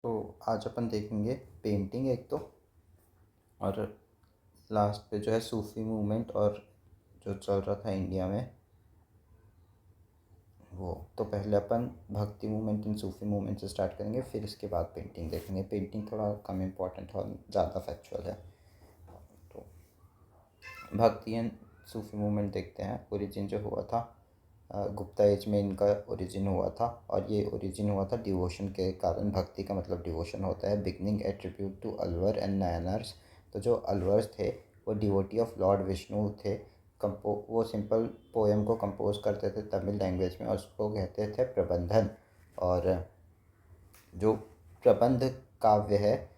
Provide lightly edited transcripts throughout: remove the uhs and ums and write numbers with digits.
तो आज अपन देखेंगे पेंटिंग एक तो, और लास्ट पे जो है सूफी मूवमेंट और जो चल रहा था इंडिया में वो। तो पहले अपन भक्ति मूवमेंट एंड सूफी मूवमेंट से स्टार्ट करेंगे, फिर इसके बाद पेंटिंग देखेंगे। पेंटिंग थोड़ा कम इम्पोर्टेंट और ज़्यादा फैक्चुअल है। तो भक्ति एंड सूफी मूवमेंट देखते हैं। ओरिजिन जो हुआ था गुप्ता एज में इनका ओरिजिन हुआ था, और ये ओरिजिन हुआ था डिवोशन के कारण। भक्ति का मतलब डिवोशन होता है। Beginning attribute to Alvar and Nayanars. तो जो अलवर्स थे वो डिवोटी ऑफ लॉर्ड विष्णु थे। वो सिंपल पोएम को कंपोज करते थे तमिल लैंग्वेज में, और उसको कहते थे प्रबंधन। और जो प्रबंध काव्य है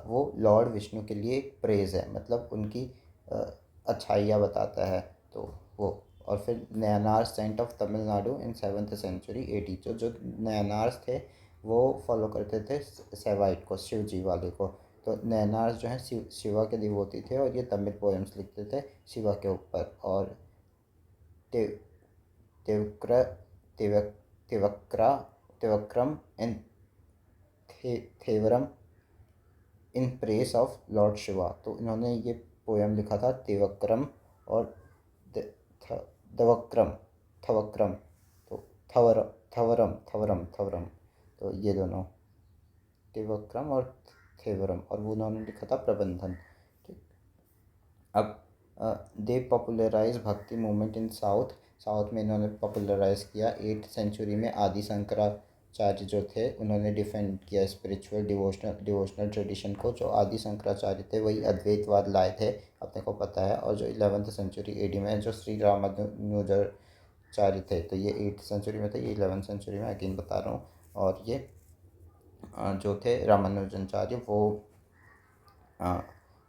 वो लॉर्ड विष्णु के लिए एक प्रेज़ है, मतलब उनकी अच्छाइयाँ बताता है। तो वो, और फिर Nayanar saint of Tamil Nadu in 7th century AD। जो नयनार्स थे वो फॉलो करते थे सेवाइट को, शिव जी वाले को। तो नयनार्स जो हैं शिवा के डिवोटी थे, और ये तमिल पोएम्स लिखते थे शिवा के ऊपर। और ते तेवक्र तेवक तेवक्रा तेवक्रम and Thevaram in praise of lord Shiva. तो इन्होंने ये पोएम लिखा था तेवक्रम और दवक्रम थवक्रम। तो थवर थवरम थवरम थवरम, तो ये दोनों तेवक्रम और थेवरम, और वो उन्होंने लिखा था प्रबंधन। ठीक। अब दे पॉपुलराइज भक्ति मूवमेंट इन साउथ में इन्होंने पॉपुलराइज किया 8th सेंचुरी में। आदि शंकराचार्य जो थे उन्होंने डिफेंड किया स्पिरिचुअल डिवोशनल ट्रेडिशन को। जो आदि शंकराचार्य थे वही अद्वैतवाद लाए थे, अपने को पता है। और जो 11th सेंचुरी AD में जो श्री रामानुजाचार्य थे, तो ये 8th सेंचुरी में थे, ये 11th सेंचुरी में अगेन बता रहा हूँ। और ये जो थे रामानुजाचार्य वो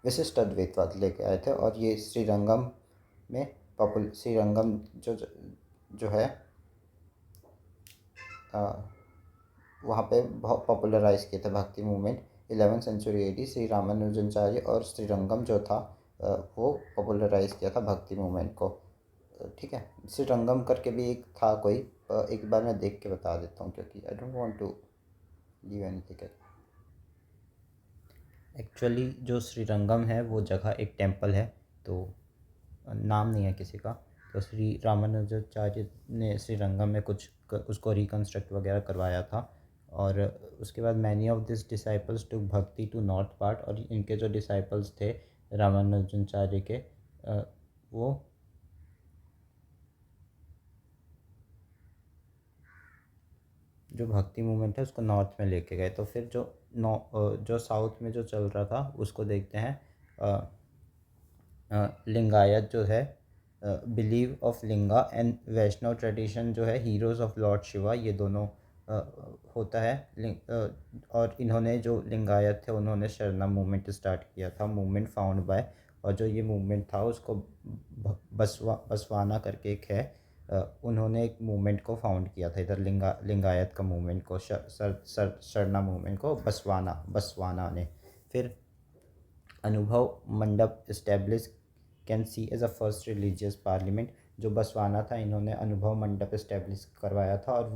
विशिष्ट अद्वैतवाद लेके आए थे। और ये श्रीरंगम में श्रीरंगम जो है वहाँ पे बहुत पॉपुलराइज किए थे bhakti movement. 11th century AD Shri Ramanujacharya और श्रीरंगम जो था वो पॉपुलराइज किया था भक्ति मूवमेंट को। ठीक है। श्रीरंगम करके भी एक था कोई, एक बार मैं देख के बता देता हूँ, क्योंकि I don't want to leave anything. Actually जो श्रीरंगम है वो जगह एक टेम्पल है, तो नाम नहीं है किसी का। तो श्री रामानुजाचार्य ने श्रीरंगम में कुछ उसको रिकन्स्ट्रक्ट वगैरह करवाया था। और उसके बाद many of this disciples to bhakti to north part. और इनके जो डिसाइपल्स थे रामानुजाचार्य के वो जो भक्ति मूवमेंट है उसको नॉर्थ में लेके गए। तो फिर जो साउथ में जो चल रहा था उसको देखते हैं। लिंगायत जो है, believe of linga and Vaishnava tradition जो है हीरोज़ ऑफ लॉर्ड शिवा, ये दोनों होता है। और इन्होंने जो लिंगायत थे उन्होंने शरणा मूवमेंट स्टार्ट किया था, मूवमेंट फाउंड बाय। और जो ये मूवमेंट था उसको बसवाना करके एक है, उन्होंने एक मूवमेंट को फाउंड किया था इधर। लिंगायत का मूवमेंट को शरणा मूवमेंट को बसवाना ने। फिर Anubhava Mantapa establish can see as a first religious parliament. जो बसवाना था इन्होंने अनुभव मंडप इस्टेब्लिश करवाया था, और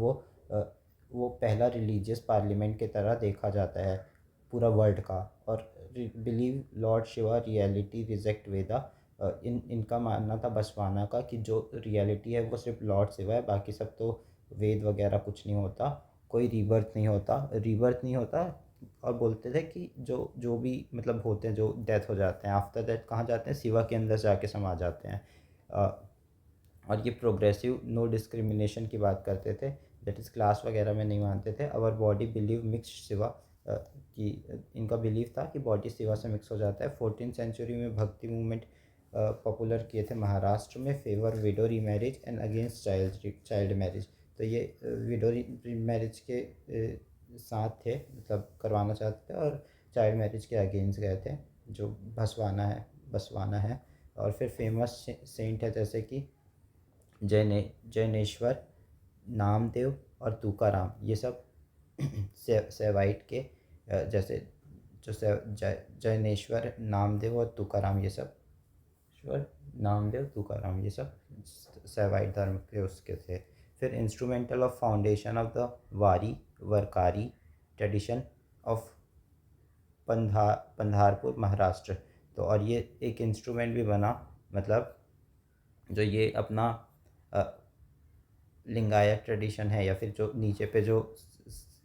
वो पहला रिलीजियस पार्लियामेंट की तरह देखा जाता है पूरा वर्ल्ड का। और believe lord Shiva reality reject Veda. इनका मानना था बसवाना का कि जो रियलिटी है वो सिर्फ लॉर्ड शिवा है, बाकी सब तो वेद वगैरह कुछ नहीं होता, कोई रीबर्थ नहीं होता। और बोलते थे कि जो जो भी मतलब होते हैं, जो डेथ हो जाते हैं, आफ्टर डेथ कहाँ जाते हैं, शिवा के अंदर जाके समा जाते हैं। और ये प्रोग्रेसिव नो डिस्क्रिमिनेशन की बात करते थे, दैट इज़ क्लास वगैरह में नहीं मानते थे। Our body believe mix Shiva, कि इनका बिलीव था कि बॉडी शिवा से मिक्स हो जाता है। 14th सेंचुरी में भक्ति मूवमेंट पॉपुलर किए थे महाराष्ट्र में, फेवर विडो री marriage and against child marriage. तो ये विडो री मैरिज के साथ थे, मतलब करवाना चाहते थे, और चाइल्ड मैरिज के अगेंस्ट गए थे, जो बसवाना है। और फिर फेमस सेंट है जैसे कि जैनेश्वर, नामदेव और तुकाराम, ये सब सेवाइट के जैसे जो जैनेश्वर, नामदेव और तुकाराम, ये सब ईश्वर, नामदेव, तुकाराम, ये सब सेवाइट धर्म के उसके थे। फिर instrumental of foundation of the वारी वरकारी ट्रेडिशन ऑफ पंधारपुर महाराष्ट्र। तो और ये एक इंस्ट्रूमेंट भी बना, मतलब जो ये अपना लिंगायत ट्रेडिशन है, या फिर जो नीचे पे जो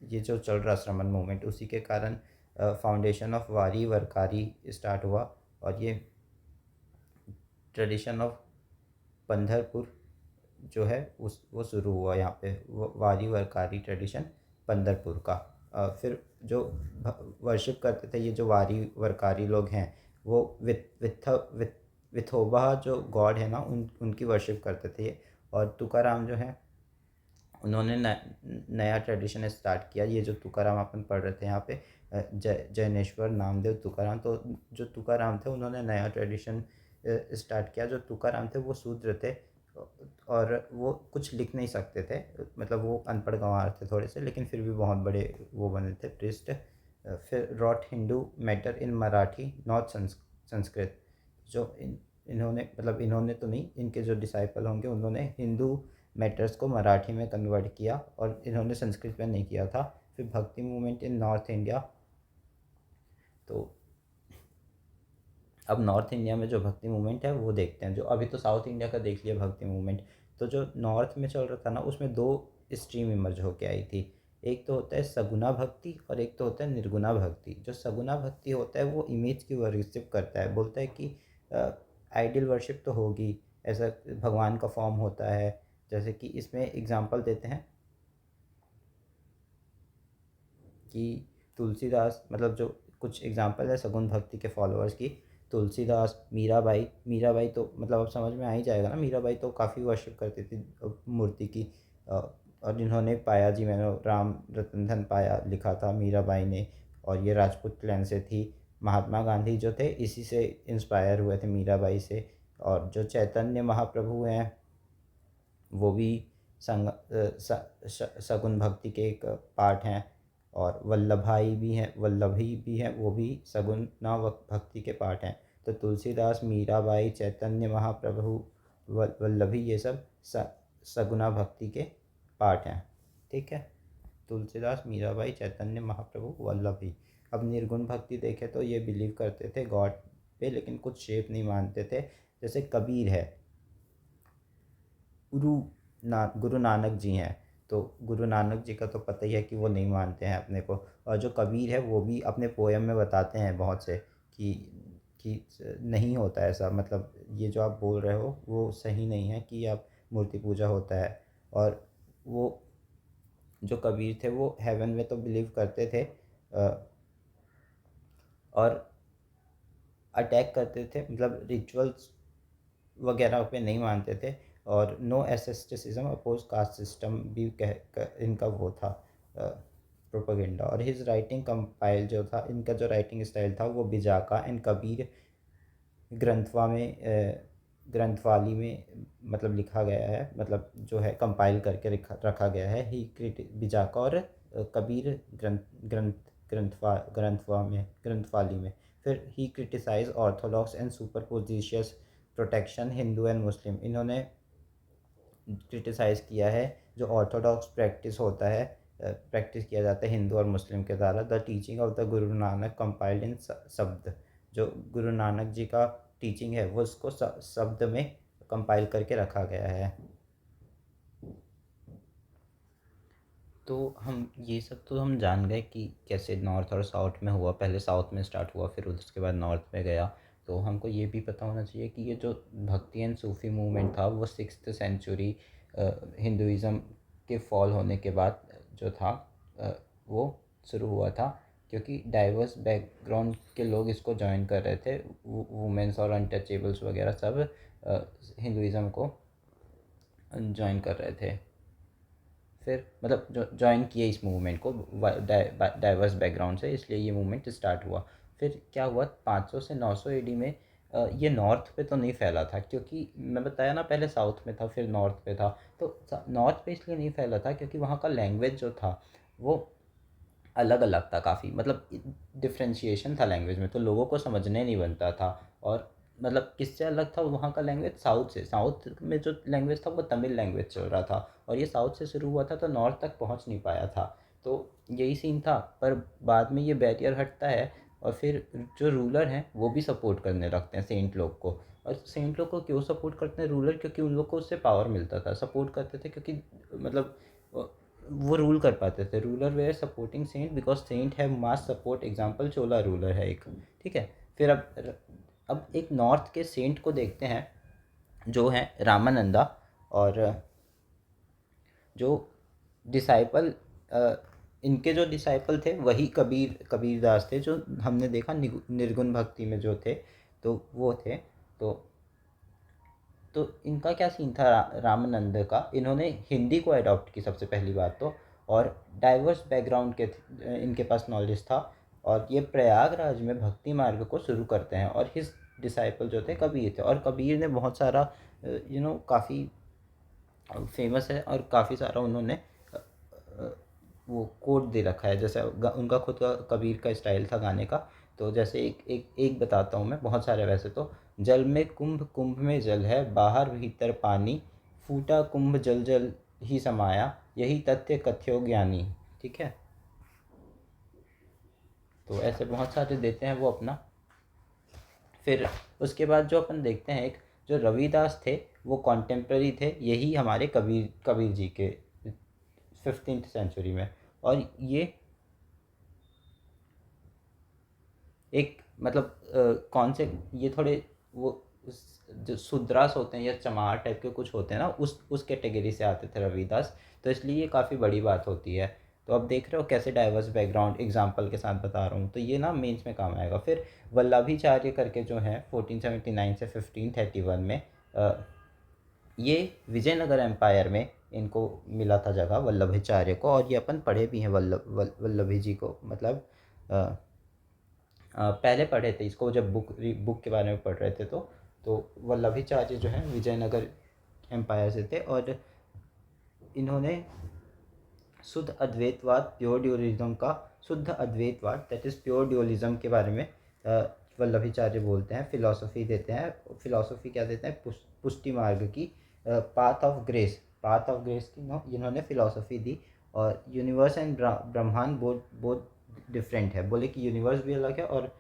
ये जो चल रहा श्रमण मूवमेंट, उसी के कारण फाउंडेशन ऑफ वारी वरकारी स्टार्ट हुआ। और ये ट्रेडिशन ऑफ पंढरपुर जो है उस वो शुरू हुआ यहाँ पे, वारी वरकारी ट्रेडिशन पंढरपुर का। फिर जो वर्शिप करते थे ये जो वारी वरकारी लोग हैं, वो विथोबा जो गॉड है ना, उनकी वर्शिप करते थे। और तुकाराम जो है उन्होंने नया ट्रेडिशन स्टार्ट किया। ये जो तुकाराम अपन पढ़ रहे थे यहाँ पे, जैनेश्वर नामदेव तुकाराम, तो जो तुकाराम थे उन्होंने नया ट्रेडिशन स्टार्ट किया। जो तुकाराम थे वो शूद्र थे और वो कुछ लिख नहीं सकते थे, मतलब वो अनपढ़ गंवार थे थोड़े से, लेकिन फिर भी बहुत बड़े वो बने थे प्रिस्ट। फिर wrote Hindu matter in Marathi not Sanskrit. जो इन्होंने, मतलब इन्होंने तो नहीं, इनके जो डिसाइपल होंगे उन्होंने हिंदू मैटर्स को मराठी में कन्वर्ट किया, और इन्होंने संस्कृत में नहीं किया था। फिर भक्ति मूवमेंट इन नॉर्थ इंडिया। तो अब नॉर्थ इंडिया में जो भक्ति मूवमेंट है वो देखते हैं। जो अभी तो साउथ इंडिया का देख लिया भक्ति मूवमेंट, तो जो नॉर्थ में चल रहा था ना, उसमें दो स्ट्रीम इमर्ज होके आई थी। एक तो होता है सगुना भक्ति और एक तो होता है निर्गुणा भक्ति। जो सगुना भक्ति होता है वो इमेज की वर्शिप करता है, बोलता है कि आइडियल वर्शिप तो होगी, ऐसा भगवान का फॉर्म होता है। जैसे कि इसमें एग्जांपल देते हैं कि तुलसीदास, मतलब जो कुछ एग्जांपल है सगुन भक्ति के फॉलोअर्स की, तुलसीदास, मीराबाई। मीराबाई तो मतलब अब समझ में आ ही जाएगा ना, मीराबाई तो काफ़ी वर्शिप करती थी मूर्ति की। और इन्होंने पाया जी मैंने राम रतन धन पाया लिखा था मीराबाई ने, और ये राजपूत क्लैन से थी। महात्मा गांधी जो थे इसी से इंस्पायर हुए थे, मीराबाई से। और जो चैतन्य महाप्रभु हैं वो भी सगुन भक्ति के एक पार्ट हैं। और वल्लभाई भी हैं, वल्लभी भी हैं, वो भी सगुना भक्ति के पार्ट हैं। तो तुलसीदास, मीराबाई, चैतन्य महाप्रभु, वल्लभी, ये सब सगुना भक्ति के पार्ट हैं। ठीक है, तुलसीदास, मीराबाई, चैतन्य महाप्रभु, वल्लभी। अब निर्गुण भक्ति देखें तो ये बिलीव करते थे गॉड पे, लेकिन कुछ शेप नहीं मानते थे। जैसे कबीर है, गुरु नानक जी हैं, तो गुरु नानक जी का तो पता ही है कि वो नहीं मानते हैं अपने को। और जो कबीर है वो भी अपने पोएम में बताते हैं बहुत से कि नहीं होता ऐसा, मतलब ये जो आप बोल रहे हो वो सही नहीं है कि आप मूर्ति पूजा होता है। और वो जो कबीर थे वो हेवन में तो बिलीव करते थे, और अटैक करते थे, मतलब रिचुअल्स वगैरह पे नहीं मानते थे। और नो एसेस्टिसिज्म अपोज कास्ट सिस्टम भी इनका वो था प्रोपेगेंडा। और हिज राइटिंग कंपाइल जो था, इनका जो राइटिंग स्टाइल था वो बिजाका एंड कबीर ग्रंथवाली में मतलब लिखा गया है, मतलब जो है कंपाइल करके रखा गया है। ही बिजाका और कबीर ग्रंथवाली में। फिर ही criticise orthodox and superstitious protection Hindu and Muslim. इन्होंने क्रिटिसाइज़ किया है जो ऑर्थोडॉक्स प्रैक्टिस होता है, प्रैक्टिस किया जाता है हिंदू और मुस्लिम के द्वारा। The teaching of the Guru Nanak compiled in शब्द। जो गुरु नानक जी का टीचिंग है वो उसको शब्द में कंपाइल करके रखा गया है। तो हम ये सब तो हम जान गए कि कैसे नॉर्थ और साउथ में हुआ। पहले साउथ में स्टार्ट हुआ, फिर उसके बाद नॉर्थ में गया। तो हमको ये भी पता होना चाहिए कि ये जो भक्ति एंड सूफी मूवमेंट था वो 6th सेंचुरी हिंदुज़म के फॉल होने के बाद जो था वो शुरू हुआ था, क्योंकि डाइवर्स बैकग्राउंड के लोग इसको ज्वाइन कर रहे थे। वुमेंस और अनटचेबल्स वगैरह सब हिंदुज़म को ज्वाइन कर रहे थे। फिर मतलब जो ज्वाइन किए इस मूवमेंट को डाइवर्स बैकग्राउंड से, इसलिए ये मूवमेंट स्टार्ट हुआ। फिर क्या हुआ 500 से 900 एडी में ये नॉर्थ पे तो नहीं फैला था, क्योंकि मैं बताया ना पहले साउथ में था फिर नॉर्थ पे था। तो नॉर्थ पे इसलिए नहीं फैला था क्योंकि वहाँ का लैंग्वेज जो था वो अलग अलग था काफ़ी, मतलब डिफ्रेंशिएशन था लैंग्वेज में, तो लोगों को समझने नहीं बनता था। और मतलब किससे अलग था वहाँ का लैंग्वेज? साउथ से। साउथ में जो लैंग्वेज था वो तमिल लैंग्वेज चल रहा था, और ये साउथ से शुरू हुआ था तो नॉर्थ तक पहुँच नहीं पाया था। तो यही सीन था, पर बाद में ये बैरियर हटता है और फिर जो रूलर हैं वो भी सपोर्ट करने लगते हैं सेंट लोग को। और सेंट लोग को क्यों सपोर्ट करते हैं रूलर? क्योंकि उन लोग को उससे पावर मिलता था, सपोर्ट करते थे, क्योंकि मतलब वो रूल कर पाते थे। Ruler were supporting saint because saint have mass support. Example Chola ruler है एक, ठीक है। फिर अब एक नॉर्थ के सेंट को देखते हैं जो है रामानंदा, और जो डिसाइपल इनके जो डिसाइपल थे वही कबीरदास थे, जो हमने देखा निर्गुण भक्ति में जो थे, तो वो थे। तो इनका क्या सीन था रामानंद का? इन्होंने हिंदी को अडॉप्ट की सबसे पहली बात तो, और डाइवर्स बैकग्राउंड के इनके पास नॉलेज था, और ये प्रयागराज में भक्ति मार्ग को शुरू करते हैं। और हिज डिसाइपल जो थे कबीर थे, और कबीर ने बहुत सारा काफ़ी फेमस है, और काफ़ी सारा उन्होंने वो कोट दे रखा है। जैसे उनका खुद का कबीर का स्टाइल था गाने का। तो जैसे एक बताता हूँ मैं, बहुत सारे वैसे तो। जल में कुंभ, कुंभ में जल है, बाहर भीतर पानी, फूटा कुंभ जल जल ही समाया, यही तथ्य कथ्यो ज्ञानी। ठीक है, तो ऐसे बहुत सारे देते हैं वो अपना। फिर उसके बाद जो अपन देखते हैं, एक जो रविदास थे वो कॉन्टेम्प्ररी थे, यही हमारे कबीर जी के 15th सेंचुरी में। और ये एक मतलब कौन से, ये थोड़े वो जो शुद्रास होते हैं या चमार टाइप के कुछ होते हैं ना, उस कैटेगरी से आते थे रविदास। तो इसलिए ये काफ़ी बड़ी बात होती है। तो अब देख रहे हो कैसे डाइवर्स बैकग्राउंड एग्जाम्पल के साथ बता रहा हूँ, तो ये ना मेंस में काम आएगा। फिर वल्लभाचार्य करके जो है 1479 से 1531 में ये विजयनगर एम्पायर में इनको मिला था जगह, वल्लभाचार्य को। और ये अपन पढ़े भी हैं वल्लभी जी को, मतलब पहले पढ़े थे इसको जब बुक के बारे में पढ़ रहे थे। तो वल्लभाचार्य जो है विजयनगर एम्पायर से थे, और इन्होंने शुद्ध अद्वैतवाद, प्योर ड्यूअलिज्म का, शुद्ध अद्वैतवाद दैट इज़ प्योर ड्यूअलिज्म के बारे में वल्लभाचार्य बोलते हैं, फिलॉसफी देते हैं। फिलॉसफी क्या देते हैं? पुष्टि मार्ग की, path of grace, path of grace की इन्होंने फिलॉसफी दी। और यूनिवर्स एंड ब्रह्मांड बहुत डिफरेंट है, बोले कि यूनिवर्स भी अलग है और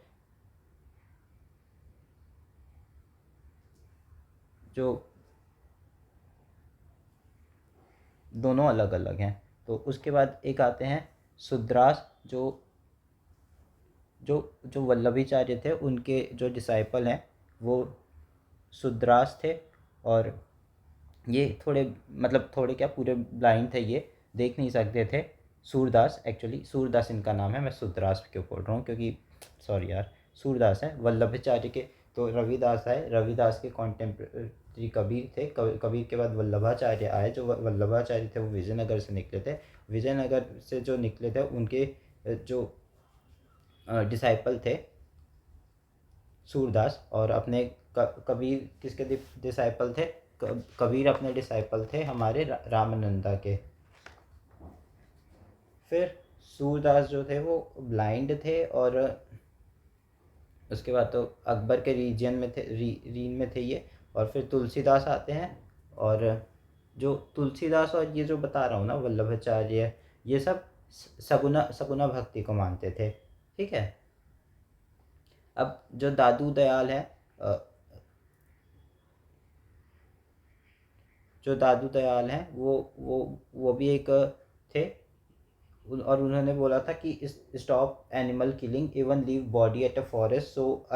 जो दोनों अलग अलग हैं। तो उसके बाद एक आते हैं शुद्रास, जो जो जो वल्लभाचार्य थे उनके जो डिसाइपल हैं वो शुद्रास थे। और ये थोड़े मतलब थोड़े क्या, पूरे ब्लाइंड थे, ये देख नहीं सकते थे। सूरदास, एक्चुअली सूरदास इनका नाम है, मैं शुद्रास क्यों बोल रहा हूँ, क्योंकि सॉरी यार, सूरदास है। वल्लभाचार्य के तो रविदास आए, रविदास के कॉन्टेम्प्रेरी कबीर थे। कबीर के बाद वल्लभाचार्य आए। जो वल्लभाचार्य थे वो विजयनगर से निकले थे। विजयनगर से जो निकले थे उनके जो डिसाइपल थे सूरदास, और अपने कबीर किसके डिसाइपल थे? कबीर अपने डिसाइपल थे हमारे रामानंदा के। फिर सूरदास जो थे वो ब्लाइंड थे, और उसके बाद तो अकबर के रीजन में थे, रीन में थे ये। और फिर तुलसीदास आते हैं, और जो तुलसीदास और ये जो बता रहा हूँ ना वल्लभाचार्य, ये सब सगुना सगुना भक्ति को मानते थे। ठीक है। अब जो दादू दयाल है, जो दादू दयाल हैं वो भी एक थे। और उन्होंने बोला था कि stop animal killing, even leave body at a forest so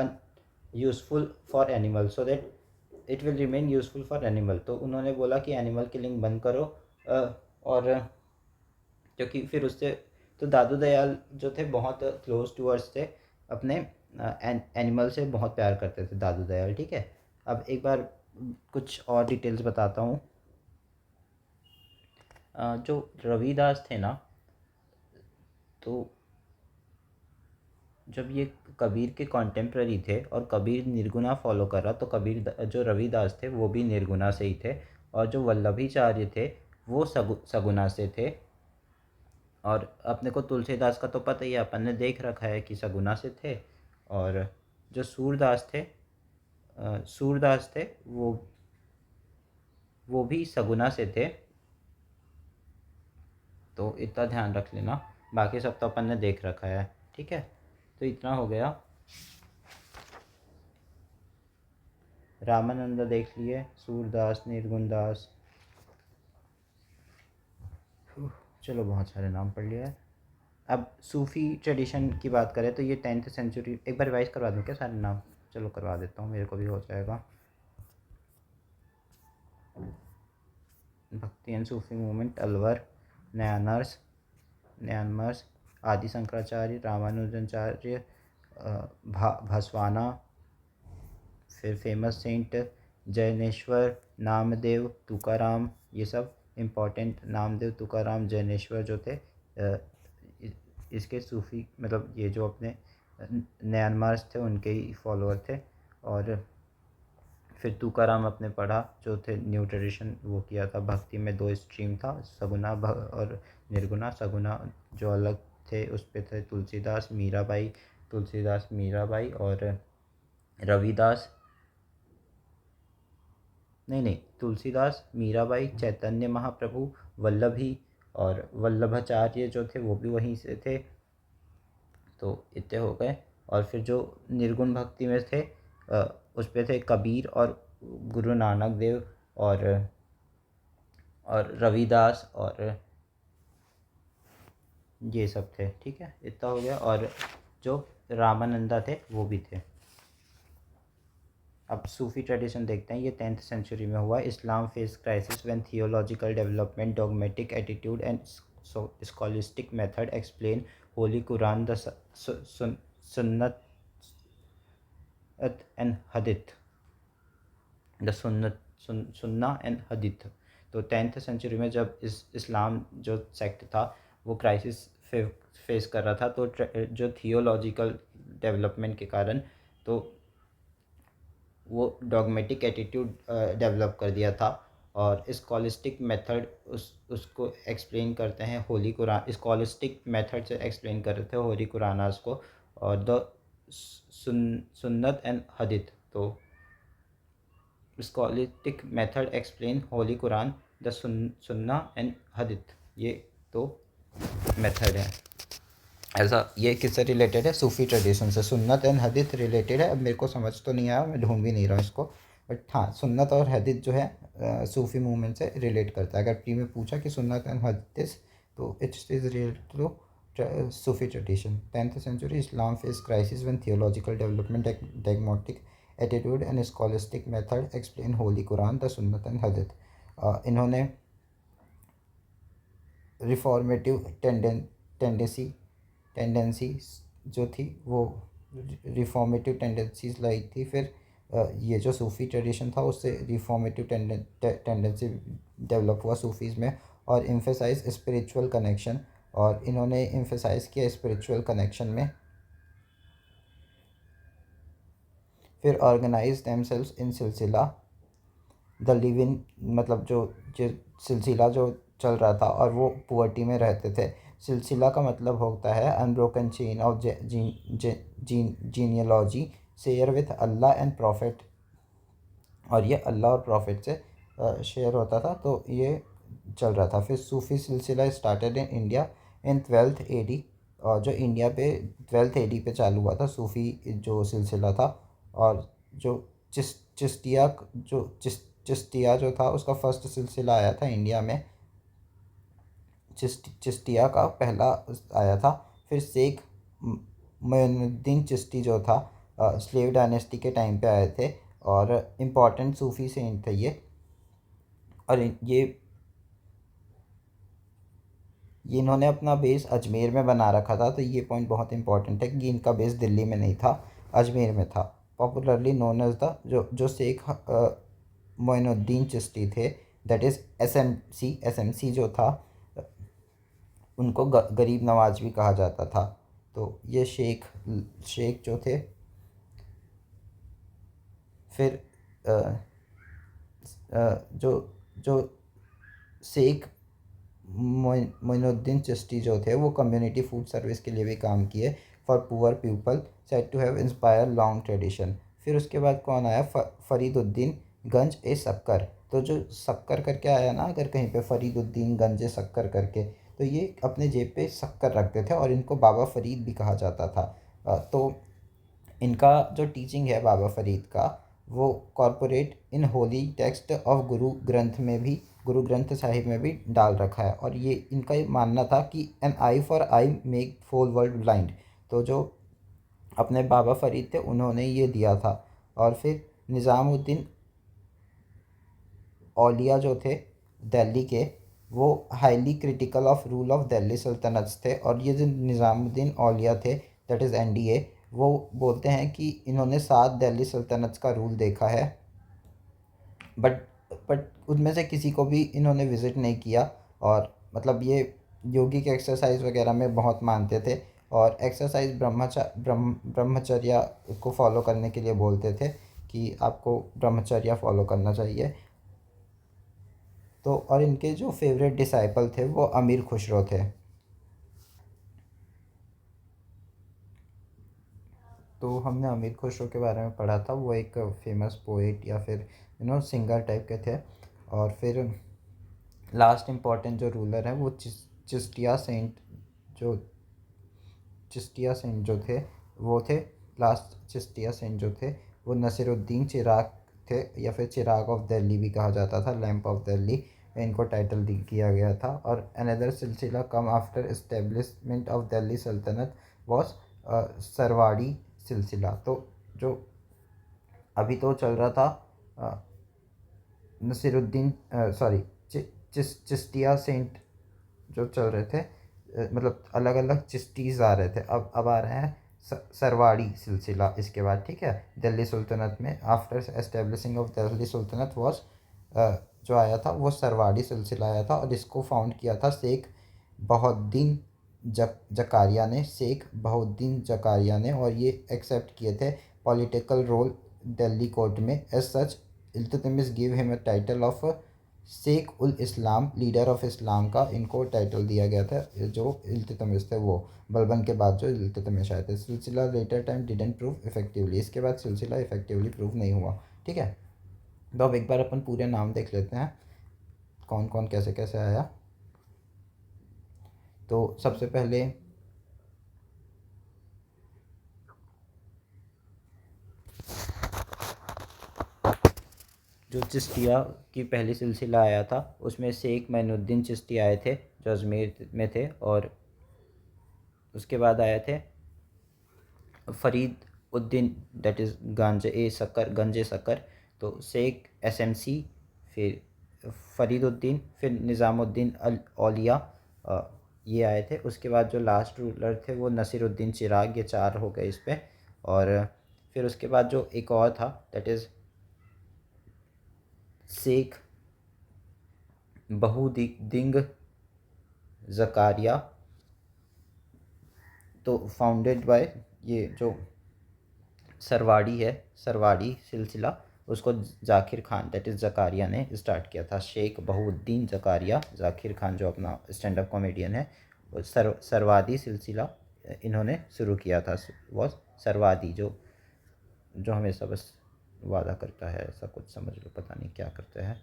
useful for animal so that it will remain useful for animal. तो उन्होंने बोला कि एनिमल किलिंग बंद करो। और क्योंकि फिर उससे तो दादू दयाल जो थे बहुत क्लोज टूवर्ड्स थे अपने एनिमल से, बहुत प्यार करते थे दादू दयाल। ठीक है। अब एक बार कुछ और डिटेल्स बताता हूँ। जो रविदास थे ना, तो जब ये कबीर के कॉन्टेम्प्ररी थे और कबीर निर्गुणा फॉलो कर रहा, तो कबीर जो रविदास थे वो भी निर्गुणा से ही थे। और जो वल्लभाचार्य थे वो सगुना से थे। और अपने को तुलसीदास का तो पता ही है, अपन ने देख रखा है कि सगुना से थे। और जो सूरदास थे वो भी सगुना से थे। तो इतना ध्यान रख लेना। बाकी सब तो अपन ने देख रखा है। ठीक है, तो इतना हो गया। रामानंद देख लिए, सूरदास, निर्गुण दास, चलो बहुत सारे नाम पढ़ लिए। अब सूफ़ी ट्रेडिशन की बात करें तो ये 10th सेंचुरी, एक बार रिवाइज करवा दूँ क्या सारे नाम? चलो करवा देता हूँ, मेरे को भी हो जाएगा। भक्ति एंड सूफी मूवमेंट, अलवर, न्यानमर्स, आदि शंकराचार्य, रामानुजाचार्य, भासवाना, फिर फेमस सेंट जैनेश्वर, नामदेव, तुकाराम, ये सब इम्पोर्टेंट, नामदेव, तुकाराम, जैनेश्वर जो थे इसके सूफ़ी, मतलब ये जो अपने म्यांमार्स थे उनके ही फॉलोअर थे। और फिर तुकाराम अपने पढ़ा जो थे न्यू ट्रेडिशन वो किया था। भक्ति में 2 स्ट्रीम था, सगुना और निर्गुणा। सगुना जो अलग थे उस पे थे तुलसीदास मीराबाई और रविदास, नहीं, तुलसीदास, मीराबाई, चैतन्य महाप्रभु, वल्लभी और वल्लभाचार्य जो थे वो भी वहीं से थे। तो इतने हो गए। और फिर जो निर्गुण भक्ति में थे उस पे थे कबीर और गुरु नानक देव और रविदास और ये सब थे। ठीक है, इतना हो गया। और जो रामानंदा थे वो भी थे। अब सूफी ट्रेडिशन देखते हैं। ये 10th सेंचुरी में हुआ। Islam face crisis when theological development, dogmatic attitude and scholastic method explain holy Quran, the sunnat and hadith, the sunna and hadith. तो 10th सेंचुरी में जब इस्लाम जो सेक्ट था वो क्राइसिस फेस कर रहा था, तो जो थियोलॉजिकल डेवलपमेंट के कारण तो वो डॉगमेटिक एटीट्यूड डेवलप कर दिया था। और स्कॉलिस्टिक मेथड उसको एक्सप्लेन करते हैं होली कुरान, स्कॉलिस्टिक मेथड से एक्सप्लेन कर रहे थे होली कुरानास को। और द सुन्नत एंड हदीथ, तो scholastic method explain holy Quran, the sunna and हदीथ, ये तो मेथड है। ऐसा ये किससे रिलेटेड है? सूफ़ी ट्रेडिशन से। सुन्नत एंड हदीथ रिलेटेड है। अब मेरे को समझ तो नहीं आया, मैं ढूंढ भी नहीं रहा इसको, बट हाँ, सुन्नत और हदीथ जो है सूफ़ी मूवमेंट से रिलेट करता है। अगर प्री में पूछा कि सुन्नत एंड हदीथ, तो it's is related to Sufi tradition. 10th century, Islam face crisis when theological development, dogmatic attitude and scholastic method explain holy Quran, the sunnat and hadith. इन्होंने रिफॉर्मेटिव टेंडेंसी जो थी वो reformative tendencies लाई थी। फिर ये जो सूफ़ी tradition था उससे रिफॉर्मेटिव टेंडेंसी डेवलप हुआ सूफ़ीज़ में। और एम्फेसाइज स्पिरिचुअल कनेक्शन, और इन्होंने एम्फेसाइज किया स्पिरिचुअल कनेक्शन में। फिर ऑर्गेनाइज देमसेल्व्स इन सिलसिला द लिविंग, मतलब जो सिलसिला जो चल रहा था और वो पुअर्टी में रहते थे। सिलसिला का मतलब होता है unbroken chain of genealogy share with Allah and profit, और ये अल्लाह और प्रॉफिट से शेयर होता था, तो ये चल रहा था। फिर सूफ़ी सिलसिला started in India in 12th AD, और जो इंडिया पे 12th AD पे चालू हुआ था सूफ़ी जो सिलसिला था। और जो चिश्तिया जो था उसका फर्स्ट सिलसिला आया था इंडिया में, चिश्तिया का पहला आया था। फिर शेख मोइनुद्दीन चिश्ती जो था स्लेव डायनेस्टी के टाइम पे आए थे, और इम्पॉर्टेंट सूफ़ी सेंट थे ये। और ये इन्होंने अपना बेस अजमेर में बना रखा था, तो ये पॉइंट बहुत इंपॉर्टेंट है कि इनका बेस दिल्ली में नहीं था, अजमेर में था। पॉपुलरली नोन एज द जो शेख मोइनुद्दीन चिश्ती थे, दैट इज़ SMC जो था, उनको गरीब नवाज भी कहा जाता था। तो ये शेख जो थे। फिर जो शेख मोइनुद्दीन चिश्ती जो थे वो कम्युनिटी फूड सर्विस के लिए भी काम किए for poor people, said to have inspire long tradition. फिर उसके बाद कौन आया? फरीदुद्दीन गंज ए सक्कर। तो जो सक्कर करके आया ना, अगर कहीं पे फरीदुद्दीन गंज ए सक्कर करके, तो ये अपने जेब पे शक्कर रखते थे और इनको बाबा फ़रीद भी कहा जाता था। तो इनका जो टीचिंग है बाबा फ़रीद का, वो corporate in Holi text of Guru Granth Sahib में भी डाल रखा है। और ये इनका ये मानना था कि an eye for eye make whole world blind. तो जो अपने बाबा फ़रीद थे उन्होंने ये दिया था। और फिर निज़ामुद्दीन औलिया जो थे दिल्ली के, वो highly critical of rule of Delhi सल्तनत थे। और ये जो निज़ामुद्दीन औलिया थे, दैट इज़ NDA, वो बोलते हैं कि इन्होंने 7 दिल्ली सल्तनत का रूल देखा है, बट उनमें से किसी को भी इन्होंने विज़िट नहीं किया। और मतलब ये योगिक एक्सरसाइज वगैरह में बहुत मानते थे, और एक्सरसाइज ब्रह्मचर्या को फॉलो करने के लिए बोलते थे कि आपको ब्रह्मचर्या फॉलो करना चाहिए। तो और इनके जो फेवरेट डिसाइपल थे वो अमीर खुसरो थे। तो हमने अमीर खुसरो के बारे में पढ़ा था, वो एक फेमस पोएट या फिर सिंगर टाइप के थे। और फिर लास्ट इम्पॉर्टेंट जो रूलर है वो चिस्टिया सेंट जो चिश्तिया सेंट जो थे वो थे। लास्ट चिश्तिया सेंट जो थे वो नसीरुद्दीन चिराग थे, या फिर चिराग ऑफ दिल्ली भी कहा जाता था, लैम्प ऑफ दिल्ली, इनको टाइटल दी किया गया था। और अनदर सिलसिला come after establishment of Delhi सल्तनत वॉज सरवाड़ी सिलसिला। तो जो अभी तो चल रहा था नसीरुद्दीन सॉरी चिश्तिया सेंट जो चल रहे थे, मतलब अलग अलग चिश्तीज़ आ रहे थे। अब आ रहे हैं सरवाड़ी सिलसिला इसके बाद, ठीक है। दिल्ली सुल्तनत में after establishing of Delhi सुल्तनत was जो आया था वो सरवाड़ी सिलसिला आया था। और इसको फाउंड किया था शेख बहाउद्दीन जकारिया ने। और ये एक्सेप्ट किए थे पॉलिटिकल रोल दिल्ली कोर्ट में। As such Iltutmish give him a title of शेख उल इस्लाम, लीडर ऑफ इस्लाम का इनको टाइटल दिया गया था। जो इल्तुतमिश थे वो बलबन के बाद जो इल्तुतमिश आए थे। सिलसिला later time didn't prove effectively, इसके बाद सिलसिला इफेक्टिवली प्रूव नहीं हुआ, ठीक है। तो अब एक बार अपन पूरे नाम देख लेते हैं कौन कौन कैसे कैसे आया। तो सबसे पहले जो चिश्तिया की पहली सिलसिला आया था उसमें शेख मोइनुद्दीन चिश्ती आए थे जो अजमेर में थे। और उसके बाद आए थे फ़रीद उद्दीन, दैट इज़ गंजे शक्कर। तो शेख SMC, फिर फ़रीदुद्दीन, फिर निज़ामुद्दीन औलिया, ये आए थे। उसके बाद जो लास्ट रूलर थे वो नसीरुद्दीन चिराग, ये 4 हो गए इस पर। और फिर उसके बाद जो एक और था दैट इज़ शेख बहाउद्दीन ज़कारिया। तो फाउंडेड बाय ये जो सरवाड़ी है, सरवाड़ी सिलसिला, उसको जाकिर खान दैट इज़ ज़कारिया ने स्टार्ट किया था। शेख बहाउद्दीन ज़कारिया, जाकिर खान जो अपना स्टैंड अप कॉमेडियन है, वो सरवादी सिलसिला इन्होंने शुरू किया था। वो सरवादी जो जो हमेशा बस वादा करता है, ऐसा कुछ समझ लो, पता नहीं क्या करते हैं,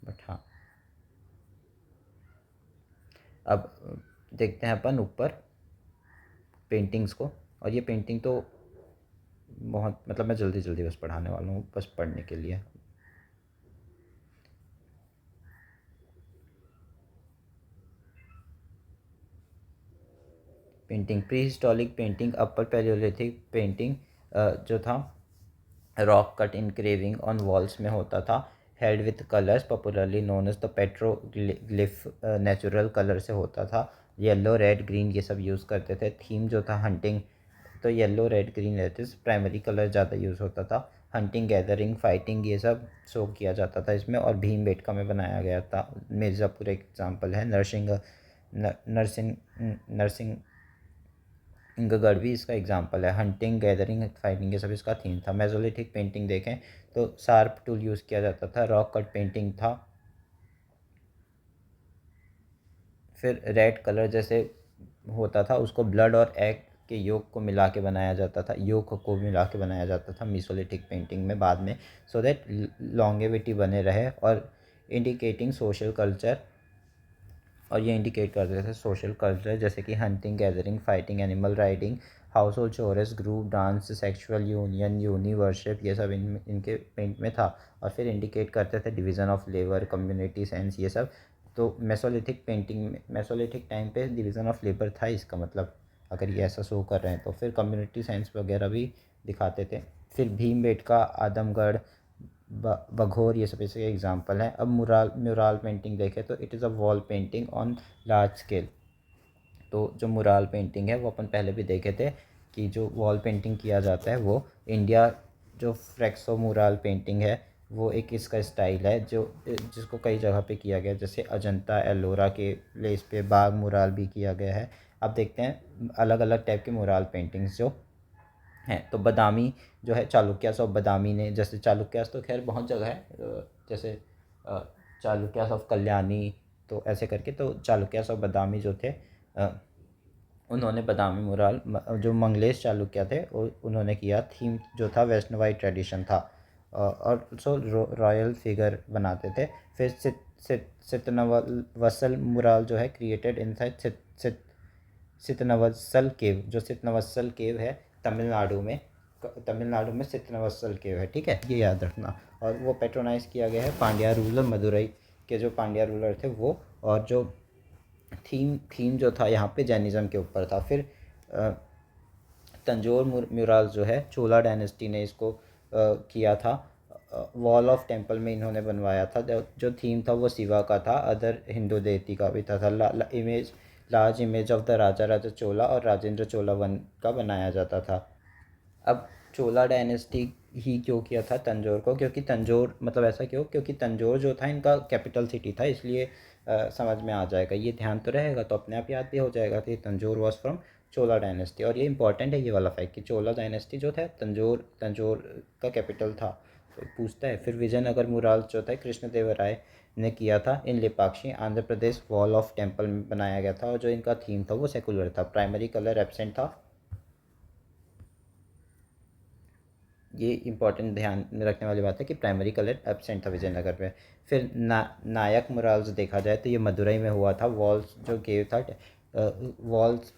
बट हाँ। अब देखते हैं अपन ऊपर पेंटिंग्स को। और ये पेंटिंग तो बहुत, मतलब मैं जल्दी जल्दी बस पढ़ाने वाला हूँ, बस पढ़ने के लिए। Painting pre historic painting, upper palaeolithic painting जो था rock cut engraving on walls में होता था, held with colours popularly known as the petroglyph, natural colour से होता था। येलो रेड ग्रीन ये सब यूज़ करते थे। थीम जो था हंटिंग, तो येलो रेड ग्रीन रहते, प्राइमरी कलर ज़्यादा यूज़ होता था। हंटिंग गैदरिंग फाइटिंग ये सब शो किया जाता था इसमें। और भीमबेटका में बनाया गया था। मिर्ज़ापुर एक एग्जाम्पल है। नरसिंह नरसिंह गढ़ भी इसका एग्जांपल है। हंटिंग गैदरिंग फाइटिंग ये सब इसका थीम था। मेसोलिथिक पेंटिंग देखें तो शार्प टूल यूज़ किया जाता था। रॉक कट पेंटिंग था। फिर रेड कलर जैसे होता था, उसको ब्लड और एग के योग को मिला के बनाया जाता था, योग को मिला के बनाया जाता था मीसोलिथिक पेंटिंग में बाद में, सो दैट लॉन्गेविटी बने रहे। और इंडिकेटिंग सोशल कल्चर और ये इंडिकेट करते थे सोशल कल्चर, जैसे कि hunting, gathering, fighting, animal riding, household chores, group dance, sexual union, यूनि वर्शिप, ये सब इनके पेंट में था। और फिर इंडिकेट करते थे division of labour, community sense, ये सब। तो मेसोलिथिक पेंटिंग में, मेसोलिथिक टाइम पे डिवीज़न ऑफ लेबर था इसका मतलब, अगर ये ऐसा शो कर रहे हैं तो। फिर कम्युनिटी सेंस वगैरह भी दिखाते थे। फिर भीमबेटका, आदमगढ़, बघोर, ये सब इसके एग्जाम्पल हैं। अब म्यूरल पेंटिंग देखें तो it is a wall painting on large scale. तो जो मुराल पेंटिंग है वो अपन पहले भी देखे थे कि जो वॉल पेंटिंग किया जाता है वो इंडिया, जो फ्रेक्सो मुराल पेंटिंग है वो एक इसका स्टाइल है जो जिसको कई जगह पे किया गया है, जैसे अजंता एलोरा के प्लेस पे बाग मुराल भी किया गया है। अब देखते हैं अलग अलग टाइप के मुराल पेंटिंग्स जो हैं। तो बदामी जो है, चालुक्यास ऑफ बदामी ने, जैसे चालुक्यास तो खैर बहुत जगह है, जैसे चालुक्यास ऑफ कल्याणी, तो ऐसे करके। तो चालुक्यास ऑफ बदामी जो थे, उन्होंने बदामी मुराल, जो मंगलेश चालुक्य थे उन्होंने किया। थीम जो था वैष्णवाई ट्रेडिशन था। और सो रॉयल फिगर बनाते थे। फिर सितनवसल मुराल जो है क्रिएटेड इनसाइड सितनवसल केव, जो सितनवसल केव है तमिलनाडु में, सितनवसल केव है, ठीक है, ये याद रखना। और वो पेट्रोनाइज किया गया है पांड्या रूलर, मदुरई के जो पांड्या रूलर थे वो। और जो थीम जो था यहाँ पे जैनिज़्म के ऊपर था। फिर तंजौर म्यूरल जो है चोला डायनेस्टी ने इसको किया था। वॉल ऑफ टेम्पल में इन्होंने बनवाया था। जो थीम था वो शिवा का था, अदर हिंदू देवती का भी था। Image, large image of the Raja Raja Chola और राजेंद्र चोला वन का बनाया जाता था। अब चोला डायनेस्टी ही क्यों किया था तंजौर को, क्योंकि तंजौर मतलब ऐसा क्यों, क्योंकि तंजौर जो था इनका कैपिटल सिटी था, इसलिए समझ में आ जाएगा, ये ध्यान तो रहेगा तो अपने आप याद भी हो जाएगा कि Tanjore was from Chola dynasty. और ये इंपॉर्टेंट है ये वाला फैक्ट कि चोला डायनेस्टी जो था तंजौर का कैपिटल था। तो पूछता है। फिर विजयनगर मुराल जो था कृष्णदेवराय ने किया था इन Lepakshi, Andhra Pradesh, wall of temple में बनाया गया था। और जो इनका थीम था वो सेकुलर था, प्राइमरी कलर एब्सेंट था। ये इंपॉर्टेंट ध्यान में रखने वाली बात है कि प्राइमरी कलर एब्सेंट था विजयनगर में। फिर नायक मुराल्स देखा जाए तो ये मदुरई में हुआ था। वॉल्स जो केव था, वॉल्स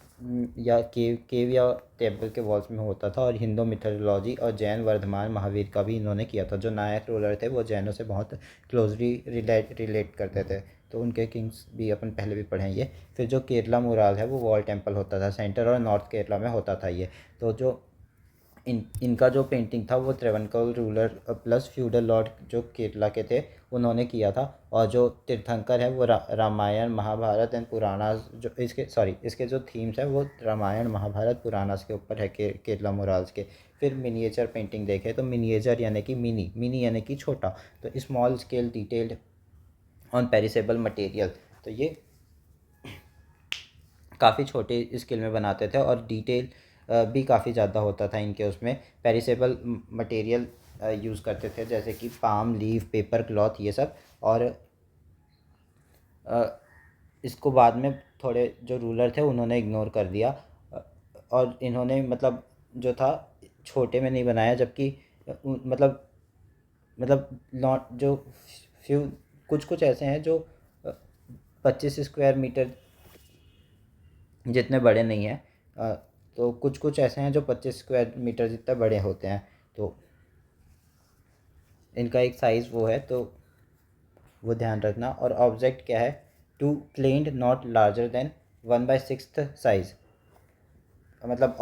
या केव या टेम्पल के वॉल्स में होता था। और हिंदू मिथोलॉजी और जैन वर्धमान महावीर का भी इन्होंने किया था। जो नायक रूलर थे वो जैनों से बहुत क्लोजली रिलेट करते थे, तो उनके किंग्स भी अपन पहले भी पढ़े हैं ये। फिर जो केरला मुराल है वो वॉल टेम्पल होता था, सेंटर और नॉर्थ केरला में होता था ये। तो जो इनका जो पेंटिंग था वो त्रवणकोल रूलर प्लस फ्यूडल लॉर्ड जो केरला के थे उन्होंने किया था। और जो तीर्थंकर है वो रामायण महाभारत एंड पुराणास, जो इसके जो थीम्स है वो रामायण महाभारत पुराणास के ऊपर है केरला मुराल्स के। फिर मिनिएचर पेंटिंग देखें तो मिनिएचर यानी कि मिनी यानी कि छोटा, तो small scale detailed on perishable material. तो ये काफ़ी छोटे स्केल में बनाते थे और डिटेल भी काफ़ी ज़्यादा होता था इनके उसमें। पेरिसेबल मटेरियल यूज़ करते थे, जैसे कि पाम लीफ, पेपर क्लॉथ, ये सब। और इसको बाद में थोड़े जो रूलर थे उन्होंने इग्नोर कर दिया। और इन्होंने मतलब जो था छोटे में नहीं बनाया, जबकि मतलब नॉट जो फ्यू कुछ कुछ ऐसे हैं जो 25 स्क्वायर मीटर जितने बड़े नहीं हैं। तो कुछ कुछ ऐसे हैं जो 25 स्क्वायर मीटर जितने बड़े होते हैं, तो इनका एक साइज़ वो है, तो वो ध्यान रखना। और ऑब्जेक्ट क्या है, to planned not larger than 1/6 size, मतलब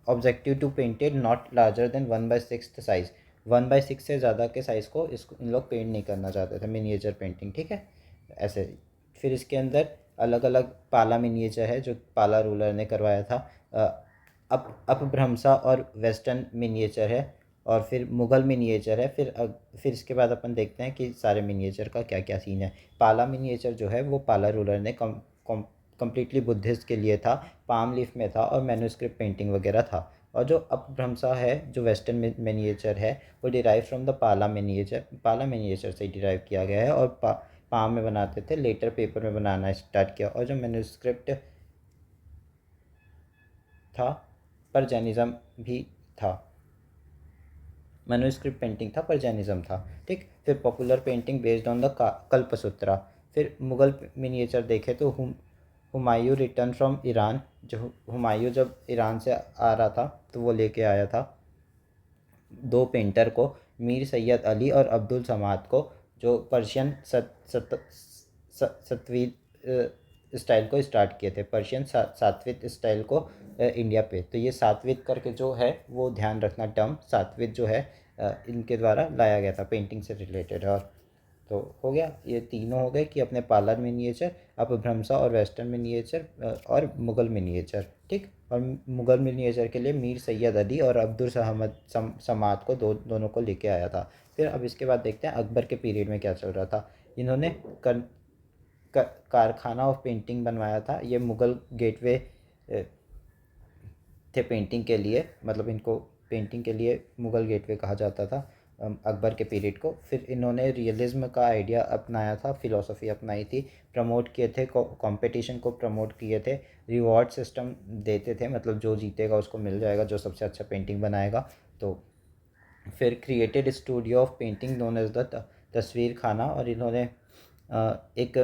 objective to painted not larger than 1/6 size. 1/6 से ज़्यादा के साइज़ को इसको इन लोग पेंट नहीं करना चाहते थे, मिनिएचर पेंटिंग, ठीक है, ऐसे। फिर इसके अंदर अलग अलग पाला मिनिएचर है जो पाला रूलर ने करवाया था। अपभ्रंशा और वेस्टर्न मिनिएचर है। और फिर मुग़ल मिनिएचर है। फिर इसके बाद अपन देखते हैं कि सारे मिनिएचर का क्या क्या सीन है। पाला मिनिएचर जो है वो पाला रूलर ने कम्प्लीटली बुद्धिस्ट के लिए था, पाम लीफ में था और मैन्युस्क्रिप्ट पेंटिंग वगैरह था। और जो अपभ्रंशा है जो वेस्टर्न मिनिएचर है वो डिराइव फ्रॉम द पाला मिनिएचर से डिराइव किया गया है। और पाम में बनाते थे, लेटर पेपर में बनाना स्टार्ट किया। और जो मैन्युस्क्रिप्ट था पर जैनिज़्म भी था, मैन्युस्क्रिप्ट पेंटिंग था पर जैनिज़्म था, ठीक। फिर popular painting based on the Kalpasutra. फिर मुग़ल मिनिएचर देखे तो हुमायूं रिटर्न फ्रॉम ईरान, जो हुमायूं जब ईरान से आ रहा था तो वो लेके आया था 2 पेंटर को, मीर सैयद अली और अब्दुल समाद को, जो पर्शियन सतवीं स्टाइल को स्टार्ट किए थे, पर्शियन सातवीं स्टाइल को इंडिया पे। तो ये सातवीं करके जो है वो ध्यान रखना, टर्म सातवीं जो है इनके द्वारा लाया गया था, पेंटिंग से रिलेटेड। और तो हो गया, ये तीनों हो गए कि अपने पार्लर मिनिएचर, अपभ्रंशा और वेस्टर्न मिनिएचर और मुग़ल मिनिएचर, ठीक। और मुग़ल मिनिएचर के लिए मीर सैयद अली और अब्दुल समाद को दोनों को लेके आया था। फिर अब इसके बाद देखते हैं अकबर के पीरियड में क्या चल रहा था। इन्होंने कारखाना ऑफ पेंटिंग बनवाया था। ये मुग़ल गेटवे थे पेंटिंग के लिए, मतलब इनको पेंटिंग के लिए मुग़ल गेटवे कहा जाता था अकबर के पीरियड को। फिर इन्होंने रियलिज्म का आइडिया अपनाया था, फ़िलॉसफी अपनाई थी, प्रमोट किए थे, कंपटीशन को प्रमोट किए थे, रिवॉर्ड सिस्टम देते थे, मतलब जो जीतेगा उसको मिल जाएगा, जो सबसे अच्छा पेंटिंग बनाएगा। तो फिर created studio of painting known as the Tasvir Khana, और इन्होंने एक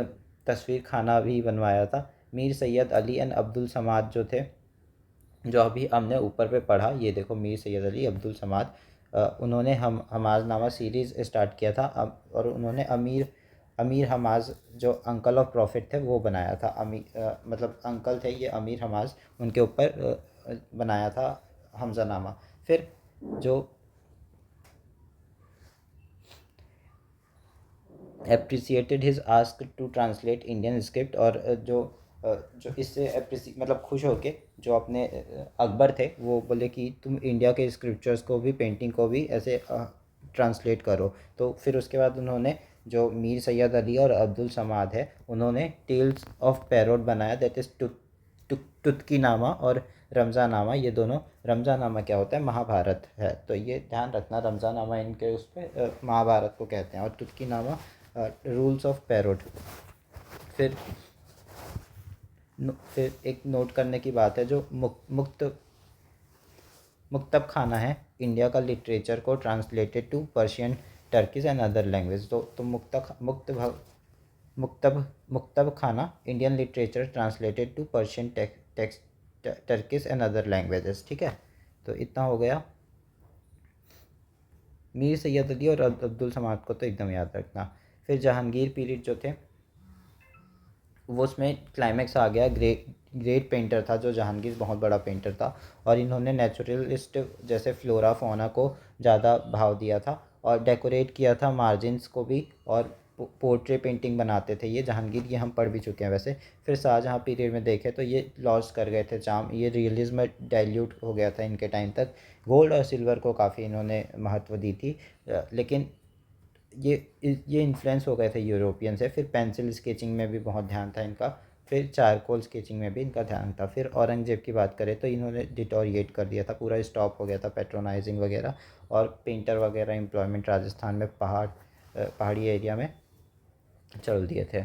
तस्वीर खाना भी बनवाया था। मीर सैयद अली एंड अब्दुल समाद जो थे, जो अभी हमने ऊपर पे पढ़ा, ये देखो मीर सैयद अली अब्दुल समाद, उन्होंने हमाज़नामा सीरीज़ स्टार्ट किया था। और उन्होंने अमीर हमाज़ जो अंकल ऑफ प्रॉफिट थे वो बनाया था। मतलब अंकल थे ये अमीर हमाज़, उनके ऊपर बनाया था हमज़ानामा। फिर जो appreciated his ask to translate Indian script, और जो इससे मतलब खुश होके जो अपने अकबर थे वो बोले कि तुम इंडिया के स्क्रिप्चर्स को भी, पेंटिंग को भी ऐसे ट्रांसलेट करो। तो फिर उसके बाद उन्होंने, जो मीर सैयद अली और अब्दुल समाद है, उन्होंने टेल्स ऑफ पैरोट बनाया, दैट इज़ तुर्कीनामा और रमज़ानामा। ये दोनों, रमज़ानामा क्या होता है, महाभारत है, तो ये ध्यान रखना, रमज़ानामा इनके उस पर महाभारत को कहते हैं, और तुर्कीनामा रूल्स ऑफ पैरोट। फिर एक नोट करने की बात है, जो मुक्तब खाना है इंडिया का लिटरेचर को translated to Persian, Turkish and other language. तो Maktab Khana Indian literature translated to Persian, text, Turkish and other languages, ठीक है। तो इतना हो गया। मीर सैयद अली और अब्दुल समाद को तो एकदम याद रखना। फिर जहांगीर पीरियड जो थे वो, उसमें क्लाइमैक्स आ गया। ग्रेट पेंटर था जो जहांगीर, बहुत बड़ा पेंटर था, और इन्होंने नेचुरलिस्ट जैसे फ्लोरा फौना को ज़्यादा भाव दिया था, और डेकोरेट किया था मार्जिन्स को भी, और पोर्ट्रे पेंटिंग बनाते थे ये जहांगीर, ये हम पढ़ भी चुके हैं वैसे। फिर शाहजहाँ पीरियड में देखें तो ये लॉस कर गए थे चार्म, ये रियलिज्म डाइल्यूट हो गया था इनके टाइम तक। गोल्ड और सिल्वर को काफ़ी इन्होंने महत्व दी थी, लेकिन ये इन्फ्लुएंस हो गए थे यूरोपियन से। फिर पेंसिल स्केचिंग में भी बहुत ध्यान था इनका, फिर चारकोल स्केचिंग में भी इनका ध्यान था। फिर औरंगजेब की बात करें तो इन्होंने डिटोरिएट कर दिया था, पूरा स्टॉप हो गया था पैट्रोनाइजिंग वगैरह, और पेंटर वगैरह एम्प्लॉयमेंट राजस्थान में पहाड़ी एरिया में चल दिए थे,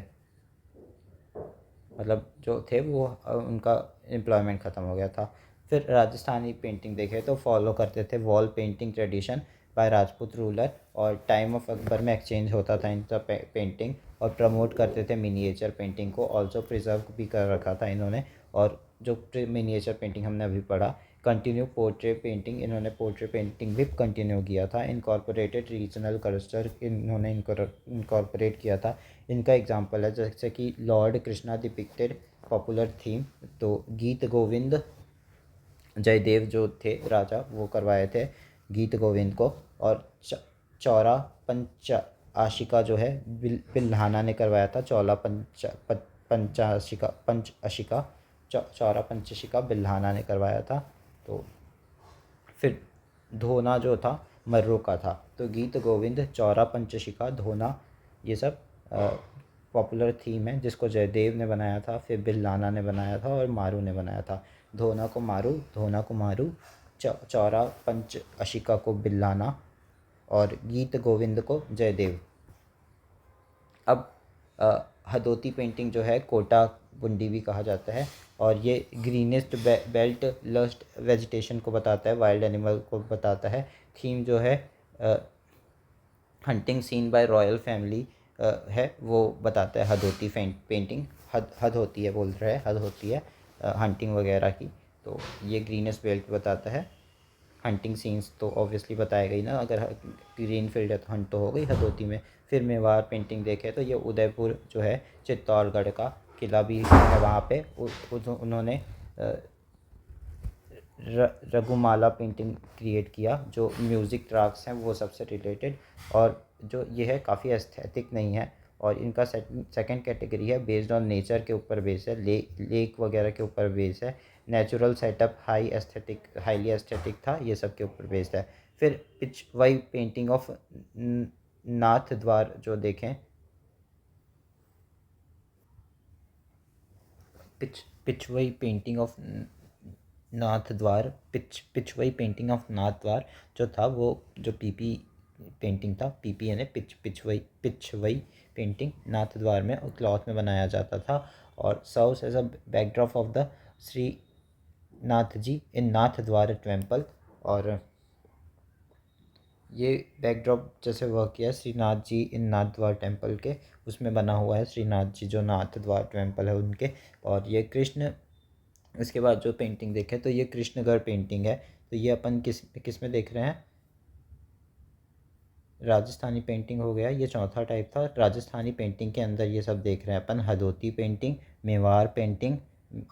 मतलब जो थे वो उनका एम्प्लॉयमेंट ख़त्म हो गया था। फिर राजस्थानी पेंटिंग देखें तो फॉलो करते थे wall painting tradition by Rajput ruler, और टाइम ऑफ अकबर में एक्सचेंज होता था इनका पेंटिंग, और प्रमोट करते थे मिनिएचर पेंटिंग को, ऑल्सो प्रिजर्व भी कर रखा था इन्होंने। और जो मिनिएचर पेंटिंग हमने अभी पढ़ा, कंटिन्यू पोर्ट्रे पेंटिंग, इन्होंने पोर्ट्रे पेंटिंग भी कंटिन्यू किया था। इनकॉर्पोरेटेड रीजनल कल्चर इन्होंने इनकॉर्पोरेट किया था। इनका एग्जांपल है जैसे कि Lord Krishna depicted popular theme, तो गीत गोविंद, जयदेव जो थे राजा वो करवाए थे गीत गोविंद को, और चौरा पंच आशिका जो है बिल्हाना ने करवाया था, पंच अशिका चौरा पंचशिका बिल्हाना ने करवाया था। तो फिर धोना जो था मर्रों का था, तो गीत गोविंद, चौरा पंचशिका, धोना, ये सब पॉपुलर थीम है जिसको जयदेव ने बनाया था, फिर बिल्लाना ने बनाया था, और मारू ने बनाया था। धोना को मारू, चौरा पंच अशिका को बिल्लाना, और गीत गोविंद को जयदेव। अब हदोती पेंटिंग जो है कोटा बुंडी भी कहा जाता है, और ये ग्रीनेस्ट बेल्ट लस्ट वेजिटेशन को बताता है, वाइल्ड एनिमल को बताता है। थीम जो है hunting scene by royal family, है वो बताता है हदोती पेंटिंग। हद होती है बोल रहा है, हद होती है हंटिंग वगैरह की। तो ये ग्रीनेस्ट बेल्ट बताता है। हंटिंग सीन्स तो ऑब्वियसली बताएगा ही ना, अगर ग्रीन फील्ड है तो हंट तो हो गई हदोती में। फिर मेवाड़ पेंटिंग देखे तो ये उदयपुर जो है चित्तौड़गढ़ का किला भी है वहाँ पे। उन्होंने रघुमाला पेंटिंग क्रिएट किया, जो म्यूज़िक ट्रैक्स हैं वो सबसे रिलेटेड। और जो ये है काफ़ी एस्थेटिक नहीं है, और इनका सेकंड कैटेगरी है बेस्ड ऑन नेचर के ऊपर बेस है, लेक वगैरह के ऊपर बेस है। नेचुरल सेटअप हाईली एस्थेटिक था, ये सब के ऊपर बेस्ड है। फिर पिछवाई पेंटिंग ऑफ नाथ द्वार जो देखें, पिछवाई पेंटिंग ऑफ नाथ द्वार, पिछवाई पेंटिंग ऑफ नाथ द्वार जो था वो जो पीपी पेंटिंग था, पीपी यानी पिछवाई पेंटिंग नाथ द्वार में और क्लॉथ में बनाया जाता था, और serves as a backdrop of the Shri Nath ji in Nathdwara temple. और ये बैकड्रॉप जैसे वर्क किया Shrinath ji in Nathdwara temple के, उसमें बना हुआ है श्रीनाथ जी जो नाथ द्वार टेम्पल है उनके। और ये कृष्ण, इसके बाद जो पेंटिंग देखें तो ये कृष्णगढ़ पेंटिंग है। तो ये अपन किस में देख रहे हैं, राजस्थानी पेंटिंग हो गया, ये चौथा टाइप था। राजस्थानी पेंटिंग के अंदर ये सब देख रहे हैं अपन, हदोती पेंटिंग, मेवाड़ पेंटिंग।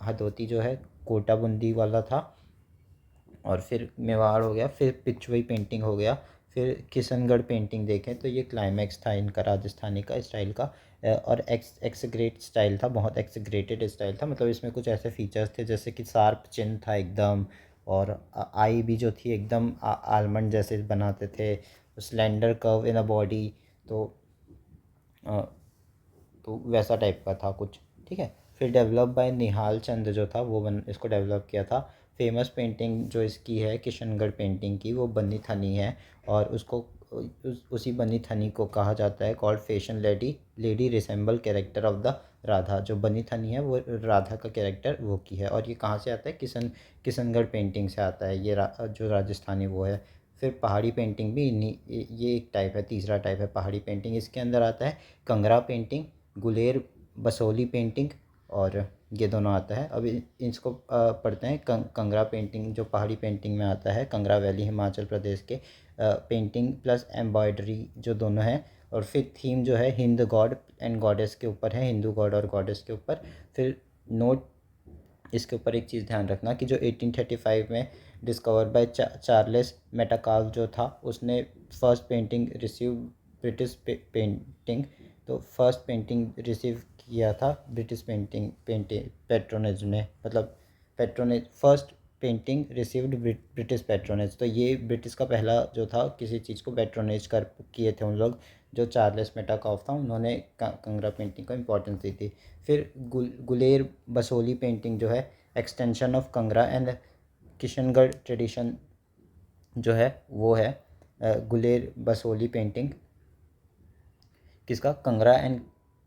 हदोती जो है कोटा बूंदी वाला था, और फिर मेवाड़ हो गया, फिर पिछवाई पेंटिंग हो गया, फिर किशनगढ़ पेंटिंग देखें तो ये क्लाइमैक्स था इनका राजस्थानी का स्टाइल का। और एक्सग्रेट स्टाइल था, बहुत एक्सग्रेटेड स्टाइल था, मतलब इसमें कुछ ऐसे फीचर्स थे जैसे कि शार्प चिन्ह था एकदम, और आई भी जो थी एकदम आलमंड जैसे बनाते थे, slender curve in a body. तो तो वैसा टाइप का था कुछ, ठीक है। फिर डेवलप बाय निहाल चंद जो था वो इसको डेवलप किया था। फेमस पेंटिंग जो इसकी है किशनगढ़ पेंटिंग की, वो बन्नी थनी है, और उसको उसी बन्नी थनी को कहा जाता है called fashion lady resemble character of the Radha. जो बन्नी थनी है वो राधा का कैरेक्टर वो की है, और ये कहाँ से आता है, किशनगढ़ पेंटिंग से आता है ये जो राजस्थानी वो है। फिर पहाड़ी पेंटिंग भी ये एक टाइप है, तीसरा टाइप है पहाड़ी पेंटिंग। इसके अंदर आता है कंगरा पेंटिंग, गुलेर बसोली पेंटिंग, और ये दोनों आता है। अभी इसको पढ़ते हैं। कंगरा पेंटिंग जो पहाड़ी पेंटिंग में आता है, कंगरा वैली हिमाचल प्रदेश के, पेंटिंग प्लस एम्ब्रॉयडरी जो दोनों हैं। और फिर थीम जो है हिंद गॉड एंड गॉडेस के ऊपर है, हिंदू गॉड और गॉडेस के ऊपर। फिर नोट इसके ऊपर एक चीज़ ध्यान रखना कि जो 1835 में डिस्कवर बाय चार्लेस मेटाकाल जो था, उसने first painting receive British painting. तो फर्स्ट पेंटिंग रिसीव किया था ब्रिटिश पेंटिंग पेट्रोनेज ने, मतलब patronage first painting received British patronage. तो ये ब्रिटिश का पहला जो था किसी चीज़ को पेट्रोनेज कर किए थे उन लोग, जो चार्लेस मेटाकॉफ था, उन्होंने कंगरा पेंटिंग को इम्पोर्टेंस दी थी। फिर गुलेर बसोली पेंटिंग जो है extension of Kangra and Kishangarh tradition जो है वो है। गुलेर बसोली पेंटिंग किसका, कंगरा एंड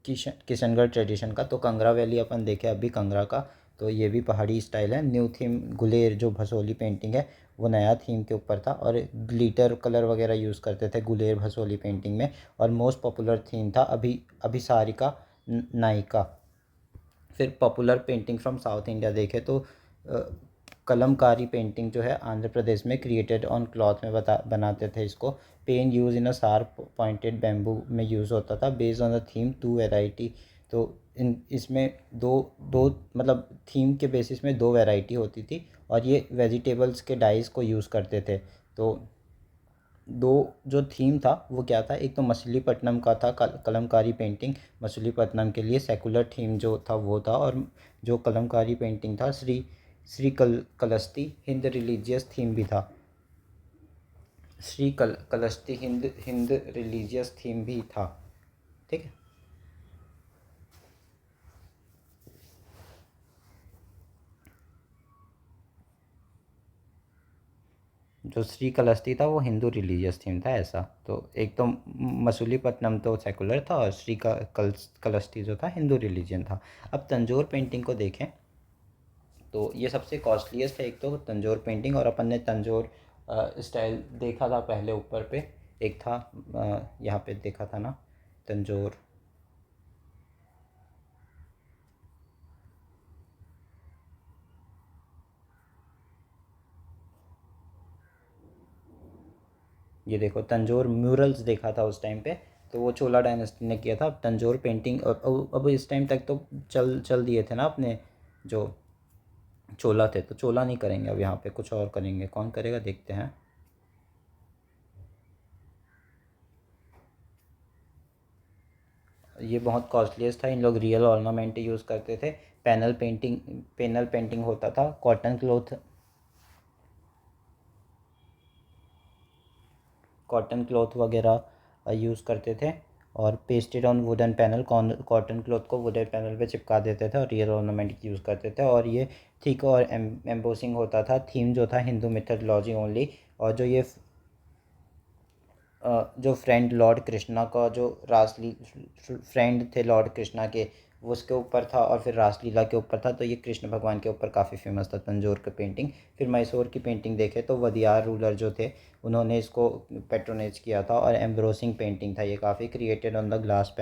किशनगढ़ ट्रेडिशन का। तो कंगरा वैली अपन देखे अभी कंगरा का, तो ये भी पहाड़ी स्टाइल है। न्यू थीम गुलेर जो भसोली पेंटिंग है वो नया थीम के ऊपर था, और ग्लिटर कलर वगैरह यूज़ करते थे गुलेर भसोली पेंटिंग में। और मोस्ट पॉपुलर थीम था अभिसारिका नायिका। फिर popular painting from south India देखे तो कलमकारी पेंटिंग जो है आंध्र प्रदेश में क्रिएटेड ऑन क्लॉथ में बनाते थे इसको। Pen use in a sharp pointed bamboo में यूज़ होता था, based on the theme to variety. तो इसमें दो दो मतलब थीम के बेसिस में दो वैरायटी होती थी, और ये वेजिटेबल्स के डाइस को यूज़ करते थे। तो दो जो थीम था वो क्या था, एक तो मछलीपट्टनम का था कलमकारी पेंटिंग, मछलीपट्टनम के लिए सेकुलर थीम जो था वो था। और जो कलमकारी पेंटिंग था श्री कलस्ती हिंद रिलीजियस थीम भी था, श्री कलस्ती हिंद रिलीजियस थीम भी था, ठीक है। जो श्री कलस्ती था वो हिंदू रिलीजियस थीम था ऐसा। तो एक तो मसूलीपट्टनम तो सेकुलर था, और श्री कलस्ती जो था हिंदू रिलीजन था। अब तंजौर पेंटिंग को देखें तो ये सबसे कॉस्टलीस्ट है एक तो तंजौर पेंटिंग। और अपन ने तंजौर स्टाइल देखा था पहले ऊपर पे, एक था यहाँ पे देखा था ना तंजौर ये देखो तंजौर म्यूरल्स देखा था उस टाइम पे, तो वो चोला डायनेस्टी ने किया था। तंजौर पेंटिंग अब इस टाइम तक तो चल चल दिए थे ना अपने जो चोला थे, तो चोला नहीं करेंगे अब यहाँ पे, कुछ और करेंगे। कौन करेगा देखते हैं। ये बहुत कॉस्टलीस्ट था, इन लोग रियल ऑर्नामेंट यूज़ करते थे। पैनल पेंटिंग होता था, कॉटन क्लॉथ वगैरह यूज़ करते थे, और pasted on wooden panel, cotton cloth को वुडन पैनल पे चिपका देते थे और रियल ऑर्नामेंट यूज़ करते थे। और ये थिक और एम्बोसिंग होता था। थीम जो था हिंदू मिथोलॉजी ओनली। और जो ये जो फ्रेंड लॉर्ड कृष्णा का जो रासली फ्रेंड थे लॉर्ड कृष्णा के, वो उसके ऊपर था, और फिर रासलीला के ऊपर था। तो ये कृष्ण भगवान के ऊपर काफ़ी फेमस था तंजौर का पेंटिंग। फिर मैसूर की पेंटिंग देखे तो वदियार रूलर जो थे उन्होंने इसको पेट्रोनेज किया था, और एम्ब्रोसिंग पेंटिंग था ये काफ़ी, created on the glass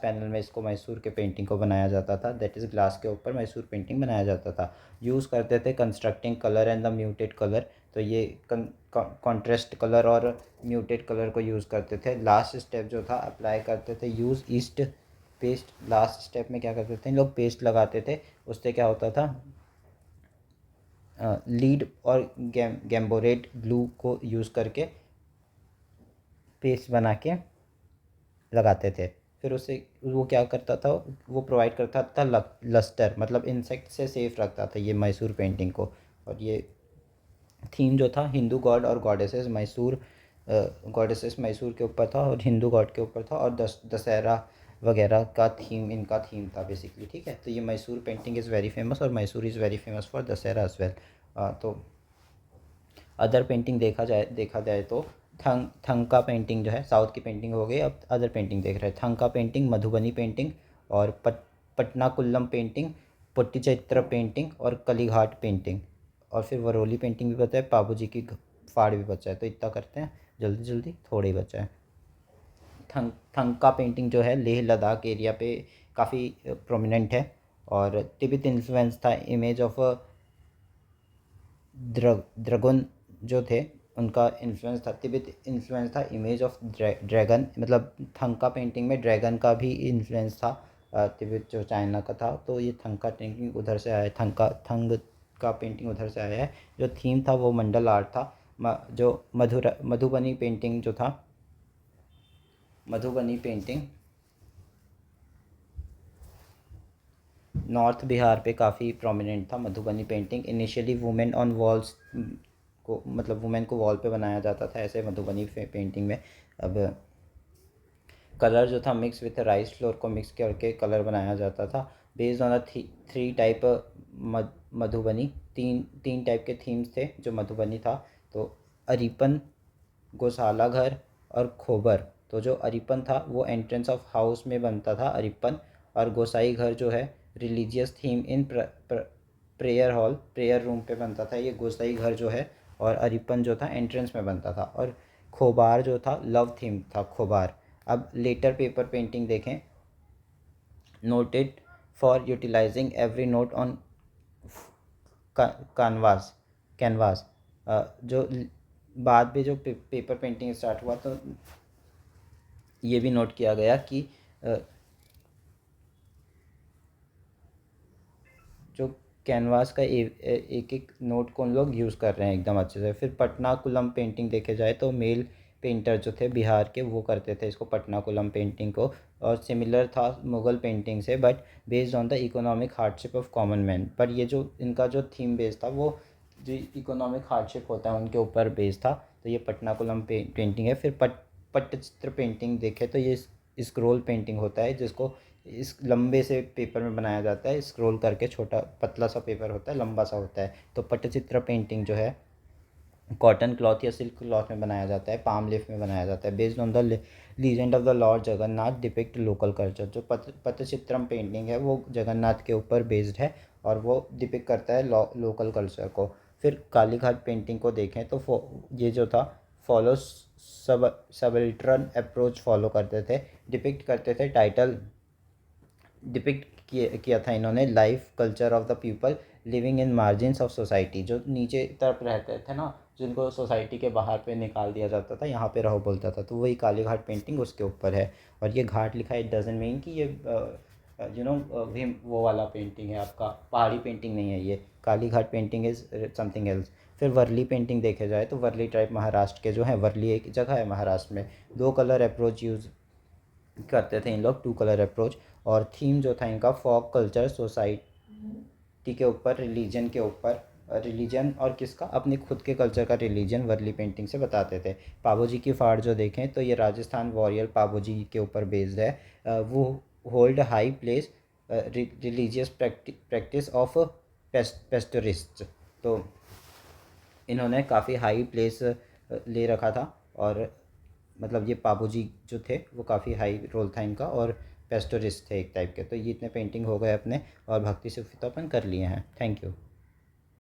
panel में इसको मैसूर के पेंटिंग को बनाया जाता था। दैट इज़ ग्लास के ऊपर मैसूर पेंटिंग बनाया जाता था। यूज़ करते थे constructing colour and the muted colour. तो ये कॉन्ट्रास्ट कलर और म्यूटेड कलर को यूज़ करते थे। लास्ट स्टेप जो था अप्लाई करते थे use east paste. Last step में क्या करते थे, लोग पेस्ट लगाते थे। उससे क्या होता था, लीड और गैम्बोरेट ग्लू को यूज़ करके पेस्ट बना के लगाते थे। फिर उससे वो क्या करता था, वो प्रोवाइड करता था लस्टर, मतलब इंसेक्ट से सेफ रखता था ये मैसूर पेंटिंग को। और ये थीम जो था हिंदू गॉड और गॉडेसेस मैसूर के ऊपर था, और हिंदू गॉड के ऊपर था, और दशहरा वगैरह का थीम इनका थीम था बेसिकली। ठीक है, तो ये Mysore painting is very famous, और Mysore is very famous for Dussehra as well. तो अदर पेंटिंग देखा जाए तो थंका पेंटिंग जो है, साउथ की पेंटिंग हो गई। अब अदर पेंटिंग देख रहे हैं। थंका पेंटिंग, मधुबनी पेंटिंग, और पटना कुल्लम पेंटिंग, पुट्टिचित्र पेंटिंग, और कलीघाट पेंटिंग। और फिर वरोली पेंटिंग भी बचा है, पाबू जी की फाड़ भी बचा है। तो इतना करते हैं जल्दी जल्दी, थोड़े ही बचा है। थंका पेंटिंग जो है लेह लद्दाख एरिया पे काफ़ी प्रोमिनेंट है, और तिब्बत इन्फ्लुएंस था। इमेज ऑफ ड्रैगन जो थे उनका इन्फ्लुएंस था, तिब्बत इन्फ्लुएंस था। इमेज ऑफ ड्रैगन, मतलब थंका पेंटिंग में ड्रैगन का भी इन्फ्लुएंस था। तिब्बत जो चाइना का था, तो ये थंका पेंटिंग उधर से आया है। थंग का पेंटिंग उधर से आया है। जो थीम था वो मंडल आर्ट था। जो मधुबनी पेंटिंग जो था, मधुबनी पेंटिंग नॉर्थ बिहार पे काफ़ी प्रोमिनेंट था। Madhubani painting initially women on walls को, मतलब वुमेन को वॉल पे बनाया जाता था ऐसे मधुबनी पेंटिंग में। अब कलर जो था मिक्स विथ राइस फ्लोर को मिक्स करके कलर बनाया जाता था। Based on three type Madhubani, तीन तीन टाइप के थीम्स थे जो मधुबनी था। तो अरिपन, गौशाला घर, और खोबर। तो जो अरिपन था वो एंट्रेंस ऑफ हाउस में बनता था अरिपन, और गोसाई घर जो है religious theme in prayer hall, prayer room पे बनता था ये गोसाई घर जो है। और अरिपन जो था एंट्रेंस में बनता था। और खोबार जो था लव थीम था खोबार। अब लेटर पेपर पेंटिंग देखें। Noted for utilising every note on canvas canvas. जो बाद में जो पेपर पेंटिंग स्टार्ट हुआ, तो ये भी नोट किया गया कि जो कैनवास का एक एक नोट को उन लोग यूज़ कर रहे हैं एकदम अच्छे से। फिर पटना कुलम पेंटिंग देखे जाए तो मेल पेंटर जो थे बिहार के वो करते थे इसको, पटना कुलम पेंटिंग को। और सिमिलर था मुग़ल पेंटिंग से, but based on the economic hardship of common man. पर ये जो इनका जो थीम बेस्ड था वो जो इकोनॉमिक हार्डशिप होता है उनके ऊपर बेस्ड था। तो ये पटना कुलम पेंटिंग है। फिर पट्टचित्र पेंटिंग देखे तो ये स्क्रोल पेंटिंग होता है, जिसको इस लंबे से पेपर में बनाया जाता है। स्क्रॉल करके छोटा पतला सा पेपर होता है, लंबा सा होता है। तो पट्टचित्र पेंटिंग जो है कॉटन क्लॉथ या सिल्क क्लॉथ में बनाया जाता है, पाम लीफ में बनाया जाता है। Based on the legend of the Lord Jagannath depict local culture. जो पट्टचित्रम पेंटिंग है वो जगन्नाथ के ऊपर बेस्ड है, और वो डिपिक्ट करता है लोकल कल्चर को। फिर कालीघाट पेंटिंग को देखें तो ये जो था फॉलो सबल्ट्रन अप्रोच फॉलो करते थे, डिपिक्ट करते थे टाइटल डिपिक्ट किया था इन्होंने life culture of the people living in margins of society. जो नीचे तरफ रहते थे ना जिनको सोसाइटी के बाहर पे निकाल दिया जाता था, यहाँ पे रहो बोलता था, तो वही काली घाट पेंटिंग उसके ऊपर है। और ये घाट लिखा है, इट डजेंट मीन कि ये वही वो वाला पेंटिंग है, आपका पहाड़ी पेंटिंग नहीं है ये। Kali Ghat painting is something else. फिर वर्ली पेंटिंग देखे जाए तो वर्ली ट्राइब महाराष्ट्र के जो है, वर्ली एक जगह है महाराष्ट्र में, 2 कलर अप्रोच यूज़ करते थे इन लोग, 2 कलर अप्रोच। और थीम जो था इनका फॉक कल्चर, सोसाइटी के ऊपर, रिलीजन के ऊपर, रिलीजन और किसका, अपने खुद के कल्चर का रिलीजन वर्ली पेंटिंग से बताते थे। पाबोजी की फाड़ जो देखें तो ये राजस्थान वॉरियर पाबोजी के ऊपर बेस्ड है। वो hold high place religious practice of pastoralist. तो इन्होंने काफ़ी हाई प्लेस ले रखा था। और मतलब ये पापू जी जो थे वो काफ़ी हाई रोल था इनका, और पेस्टोरिस्ट थे एक टाइप के। तो ये इतने पेंटिंग हो गए अपने, और भक्ति सूफी तो अपन कर लिए हैं। Thank you.